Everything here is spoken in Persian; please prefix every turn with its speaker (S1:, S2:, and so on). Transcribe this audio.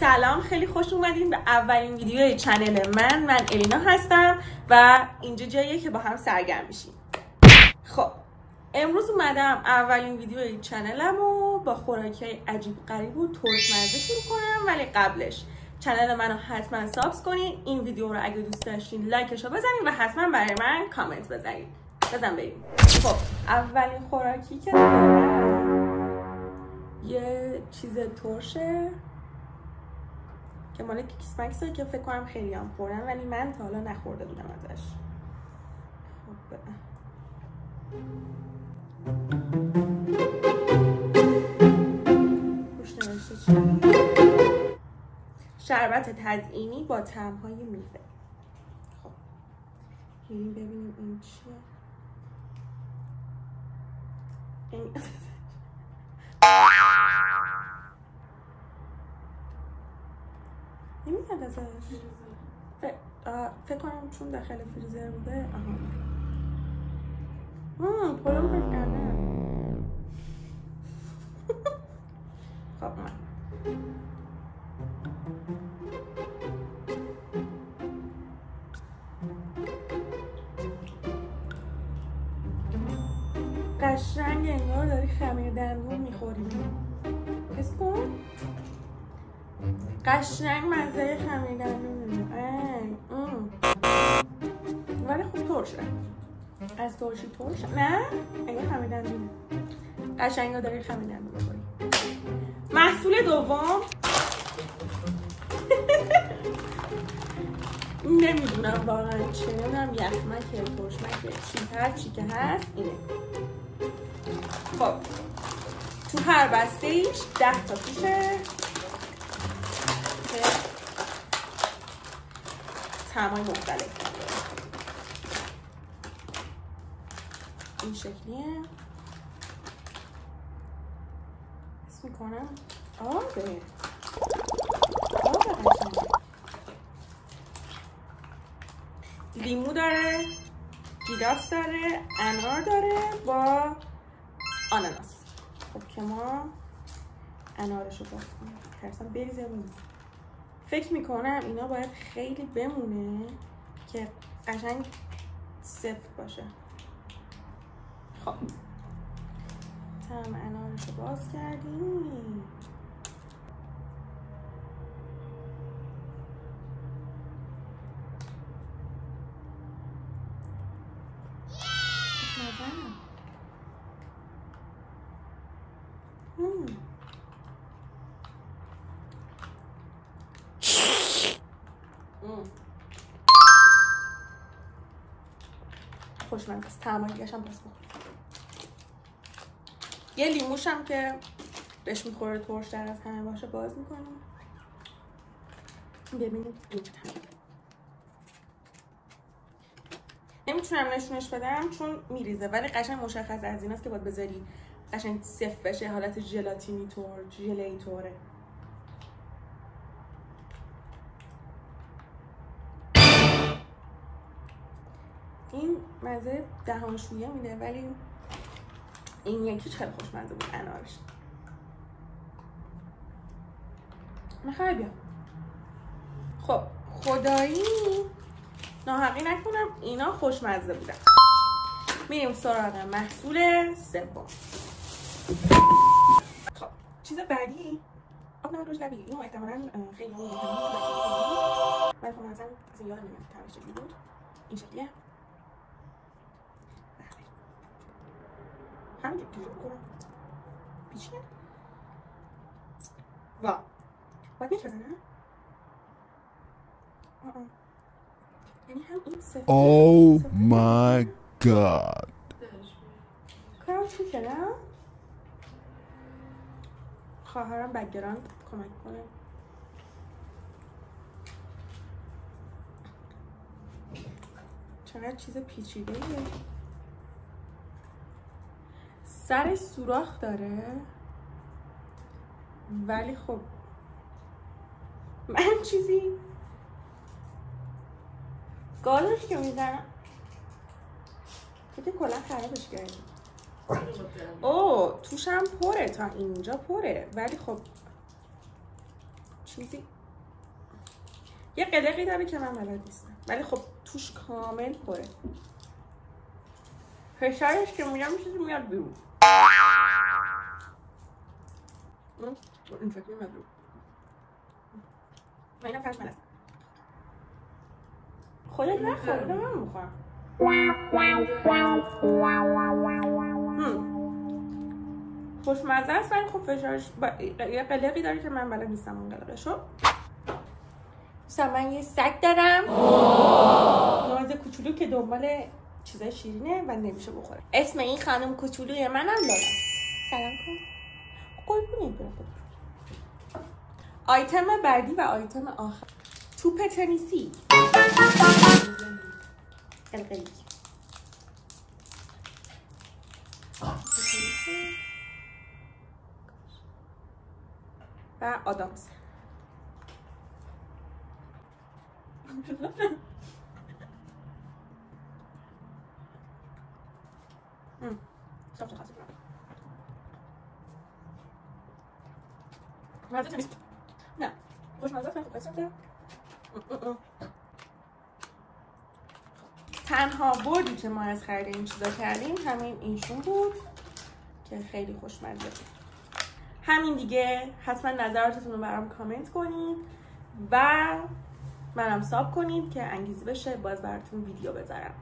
S1: سلام، خیلی خوش اومدین به اولین ویدیوی چنل من الینا هستم و اینجا جاییه که با هم سرگرم میشیم. خب امروز اومدم اولین ویدیوی چنلمو با خوراکی عجیب غریب و ترشمزه شروع کنم، ولی قبلش چنل منو حتما سابسکرایب کنین. این ویدیو رو اگه دوست داشتین لایکشو بزنین و حتما برای من کامنت بزنین. بزن بریم. خب اولین خوراکی که دارم یه چیز ترشه که مال کیکس مکسه که فکر کنم خیلی هم خوردن ولی من تا حالا نخورده بودم ازش. خب روش نوشته چی؟ شربت تزیینی با طعم‌های میوه. خب میریم ببینیم این چیه. این نمیاد ازش. فکر کنم چون داخل فریزر بوده. پلم فکر کردم. خب من قشنگ انگار داری خمیر دندون میخوری. حس کن قشنگ مزه خمیر دندون ولی خوب ترشه. از ترشی ترش نه اگه خمیر دندونه قشنگا داری خمیر دندون بخوری. محصول دوم نمیدونم واقعا چه، نمیدونم یخمکه ترشمکه چی که هست اینه. خب تو هر بسته ایش 10 تا توشه که طعمای مختلف داره. این شکلیه. حس میکنم آبه قشنگه. لیمو داره، گیلاس داره، انار داره با آناناس. خب که ما انارشو باز کنیم ترسم بریزه رو. فکر میکنم اینا باید خیلی بمونه که قشنگ سفت باشه. خب طعم انارشو باز کردیم. خوشمزه است. طعم دیگه‌ش هم پس بخور. یه لیموش هم که بهش میخوره ترش در از همه باشه باز میکنیم. ببینید این طعم. نمیتونم نشونش بدم چون میریزه ولی قشنگ مشخص از ایناست که باید بذاری قشنگ سفت بشه، حالت ژلاتینی طور ژلی طوره. این مزه دهانشویه میده ولی این یکیش خیلی خوشمزه بود انارش. میخوای بیا. خب خدایی ناحقی نکنم اینا خوشمزه بودن. میریم سراغ محصول سوم. خب چیز بعدی آب نمک رژ لبی. اینو احتمالاً خیلی ولی خب مثلا از یاد نمیاد طعمش چجوری بود. این شکلیه. همینجور که بکنم پیچیه. وا باید میش بزنم. یعنی هم این سفته.
S2: Oh my god.
S1: کارم چی کنم؟ خواهرم بک‌گراند کمک کنه. چقدر چیز پیچیده ایه. سر سوراخ داره ولی خب من چیزی گالش که میزنم که کلا خرابش کردیم. اوه توشم پره، تا اینجا پره ولی خب چیزی یه قلقی داره که من بلد نیستم، ولی خب توش کامل پره. فشارش که میگم چیزی میاد بیرون. این شکلی میاد بیرون. من اینم فرش من هستم. خودت نخور، بده من میخورم. خوشمزه است ولی خب فشارش یه قلقی داره که من بلد نیستم اون قلقشو. مثلا من یه سگ دارم ناز کوچولو که دنبال چیزای شیرینه و نمیشه بخوره. اسم این خانم کوچولوی منم لالا. سلام کن. قربونت برم. آیتم بعدی و آیتم آخر توپ تنیسی. قلقلی و آدامس. صافت خاصی کنم مزه نیست. نه خوشمزه است. تنها بردی که ما از خرید این چیزا کردیم همین اینشون بود که خیلی خوشمزه بود. همین دیگه. حتما نظراتتون رو برام کامنت کنید و منم ساب کنید که انگیزه بشه باز براتون ویدیو بذارم.